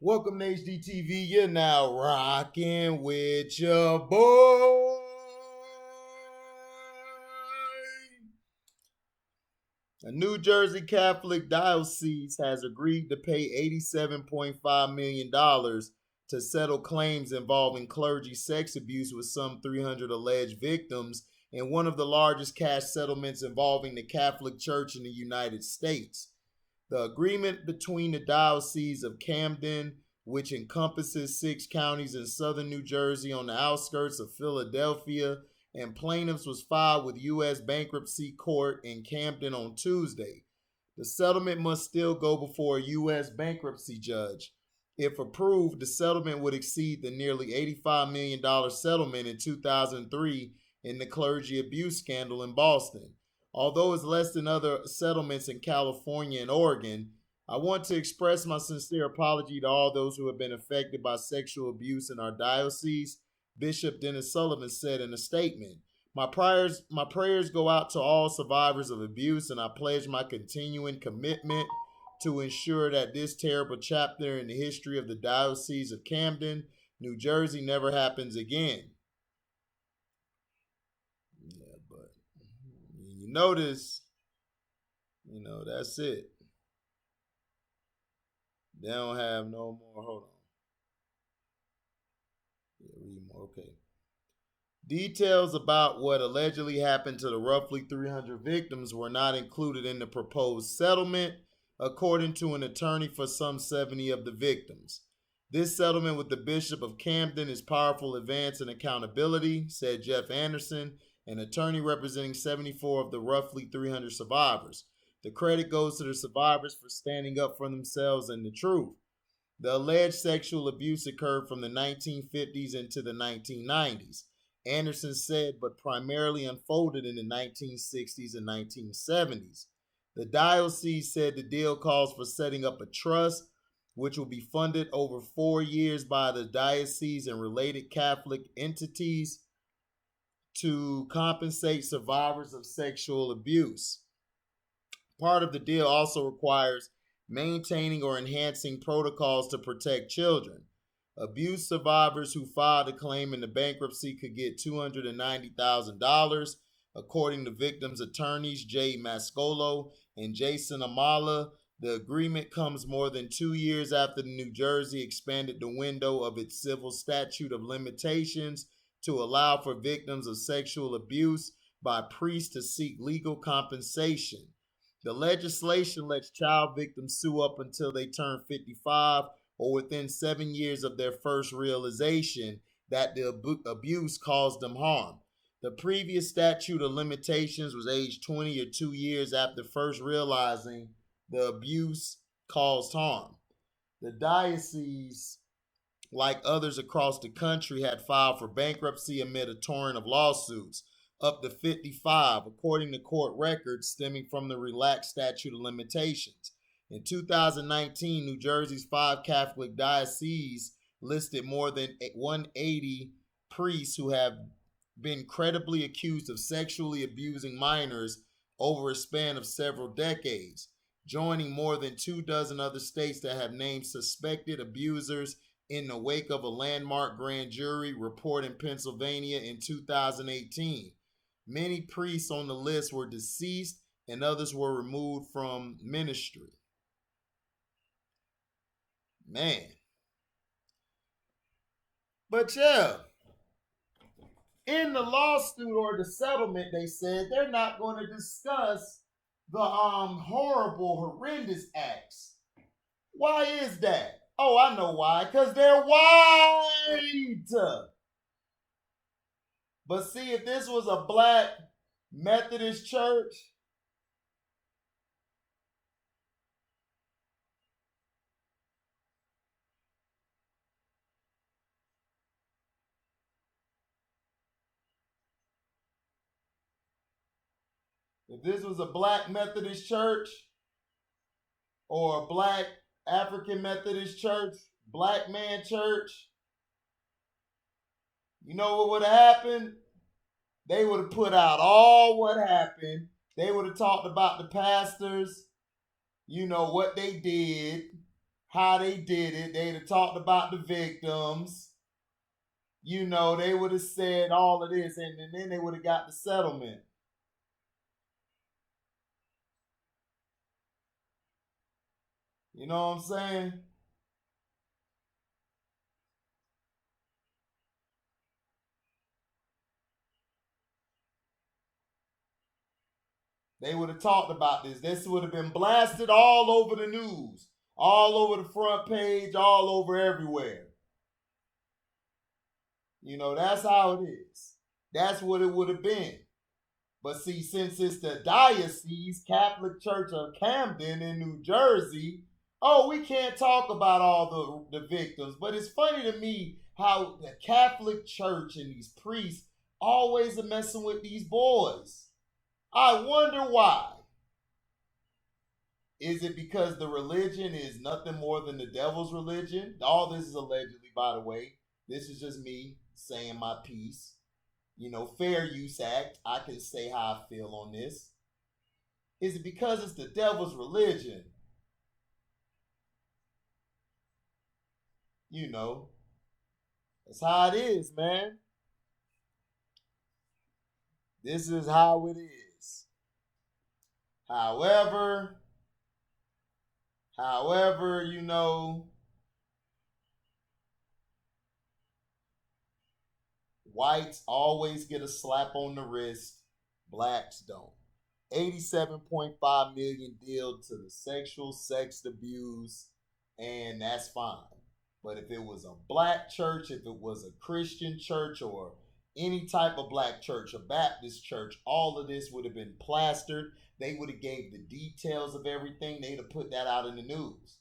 Welcome to HDTV. You're now rocking with your boy. A New Jersey Catholic diocese has agreed to pay $87.5 million to settle claims involving clergy sex abuse with some 300 alleged victims in one of the largest cash settlements involving the Catholic Church in the United States. The agreement between the Diocese of Camden, which encompasses 6 counties in southern New Jersey on the outskirts of Philadelphia, and plaintiffs was filed with U.S. Bankruptcy Court in Camden on Tuesday. The settlement must still go before a U.S. bankruptcy judge. If approved, the settlement would exceed the nearly $85 million settlement in 2003 in the clergy abuse scandal in Boston. Although it's less than other settlements in California and Oregon, I want to express my sincere apology to all those who have been affected by sexual abuse in our diocese, Bishop Dennis Sullivan said in a statement. My prayers go out to all survivors of abuse, and I pledge my continuing commitment to ensure that this terrible chapter in the history of the Diocese of Camden, New Jersey, never happens again. Yeah, but you notice, that's it. They don't have no more. Hold on. Yeah, read more. Okay. Details about what allegedly happened to the roughly 300 victims were not included in the proposed settlement, according to an attorney for some 70 of the victims. This settlement with the Bishop of Camden is powerful advance in accountability, said Jeff Anderson, an attorney representing 74 of the roughly 300 survivors. The credit goes to the survivors for standing up for themselves and the truth. The alleged sexual abuse occurred from the 1950s into the 1990s, Anderson said, but primarily unfolded in the 1960s and 1970s. The diocese said the deal calls for setting up a trust, which will be funded over 4 years by the diocese and related Catholic entities to compensate survivors of sexual abuse. Part of the deal also requires maintaining or enhancing protocols to protect children. Abuse survivors who filed a claim in the bankruptcy could get $290,000, according to victims' attorneys Jay Mascolo and Jason Amala. The agreement comes more than 2 years after New Jersey expanded the window of its civil statute of limitations to allow for victims of sexual abuse by priests to seek legal compensation. The legislation lets child victims sue up until they turn 55 or within 7 years of their first realization that the abuse caused them harm. The previous statute of limitations was age 20 or 2 years after first realizing the abuse caused harm. The diocese, like others across the country, had filed for bankruptcy amid a torrent of lawsuits, up to 55, according to court records stemming from the relaxed statute of limitations. In 2019, New Jersey's 5 Catholic dioceses listed more than 180 priests who have been credibly accused of sexually abusing minors over a span of several decades, joining more than 24 other states that have named suspected abusers in the wake of a landmark grand jury report in Pennsylvania in 2018. Many priests on the list were deceased and others were removed from ministry. Man. But yeah, in the lawsuit or the settlement, they said they're not going to discuss the horrible, horrendous acts. Why is that? Oh, I know why. Because they're white. But see, if this was a black Methodist church, if this was a black Methodist church or a black African Methodist church, black man church, you know what would have happened? They would have put out all what happened. They would have talked about the pastors, what they did, how they did it. They'd have talked about the victims. You know, they would have said all of this, and then they would have got the settlement. You know what I'm saying? They would have talked about this. This would have been blasted all over the news, all over the front page, all over everywhere. You know, that's how it is. That's what it would have been. But see, since it's the Diocese Catholic Church of Camden in New Jersey, oh, we can't talk about all the victims. But it's funny to me how the Catholic Church and these priests always are messing with these boys. I wonder why. Is it because the religion is nothing more than the devil's religion? All this is allegedly, by the way. This is just me saying my piece. You know, Fair Use Act. I can say how I feel on this. Is it because it's the devil's religion? You know, that's how it is, man. This is how it is. However, you know, whites always get a slap on the wrist, blacks don't. 87.5 million deal to the sexual sex abuse, and that's fine. But if it was a black church, if it was a Christian church, or any type of black church, a Baptist church, all of this would have been plastered. They would have gave the details of everything. They'd have put that out in the news.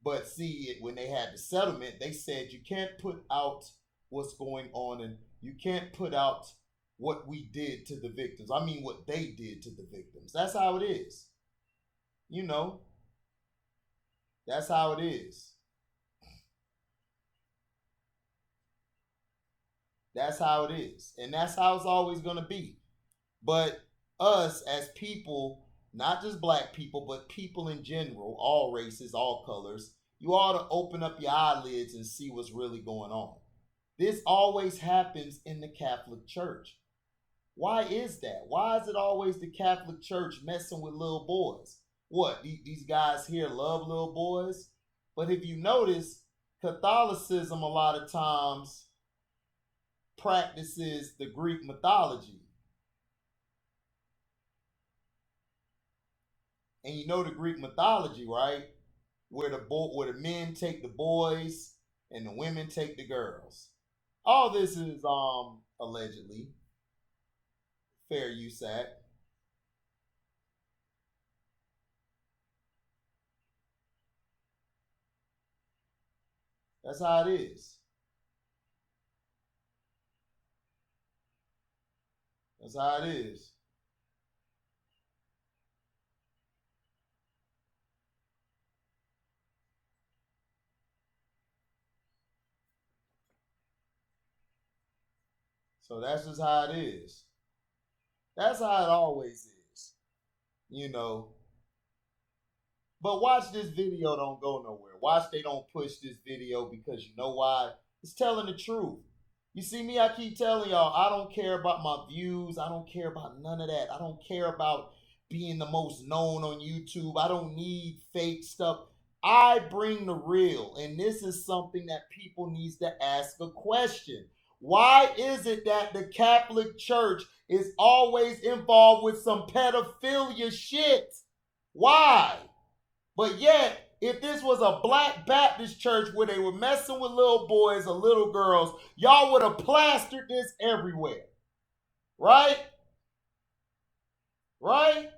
But see, when they had the settlement, they said you can't put out what's going on, and you can't put out what we did to the victims. I mean, what they did to the victims. That's how it is. You know, that's how it is. That's how it is. And that's how it's always going to be. But us as people, not just black people, but people in general, all races, all colors, you ought to open up your eyelids and see what's really going on. This always happens in the Catholic Church. Why is that? Why is it always the Catholic Church messing with little boys? What, these guys here love little boys? But if you notice, Catholicism a lot of times practices the Greek mythology. And you know the Greek mythology, right? Where the men take the boys and the women take the girls. All this is allegedly Fair Use Act. That's how it is. That's how it is. So that's just how it is. That's how it always is. You know, but watch this video don't go nowhere. Watch they don't push this video because you know why? It's telling the truth. You see me, I keep telling y'all, I don't care about my views. I don't care about none of that. I don't care about being the most known on YouTube. I don't need fake stuff. I bring the real. And this is something that people needs to ask a question. Why is it that the Catholic Church is always involved with some pedophilia shit? Why? But yet, if this was a black Baptist church where they were messing with little boys or little girls, y'all would have plastered this everywhere. Right? Right?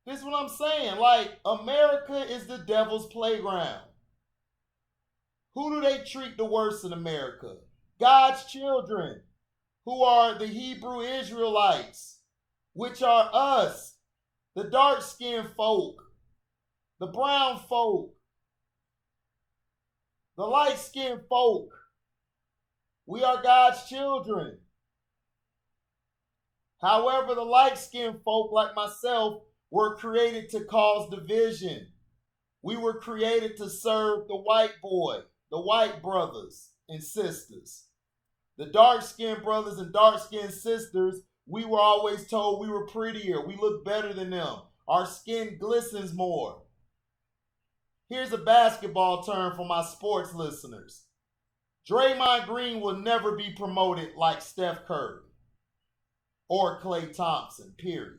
This is what I'm saying. Like, America is the devil's playground. Who do they treat the worst in America? God's children, who are the Hebrew Israelites, which are us, the dark skinned folk, the brown folk, the light skinned folk. We are God's children. However, the light skinned folk like myself were created to cause division. We were created to serve the white boy, the white brothers and sisters. The dark-skinned brothers and dark-skinned sisters, we were always told we were prettier. We look better than them. Our skin glistens more. Here's a basketball term for my sports listeners. Draymond Green will never be promoted like Steph Curry or Klay Thompson, period.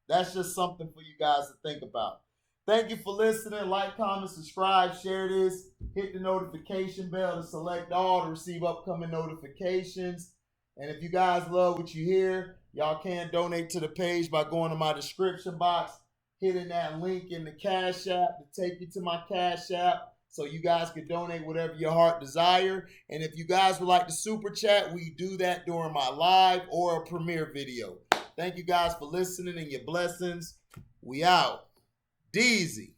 That's just something for you guys to think about. Thank you for listening. Like, comment, subscribe, share this. Hit the notification bell to select all to receive upcoming notifications. And if you guys love what you hear, y'all can donate to the page by going to my description box, hitting that link in the Cash App to take you to my Cash App so you guys can donate whatever your heart desire. And if you guys would like to super chat, we do that during my live or a premiere video. Thank you guys for listening and your blessings. We out. Deezy.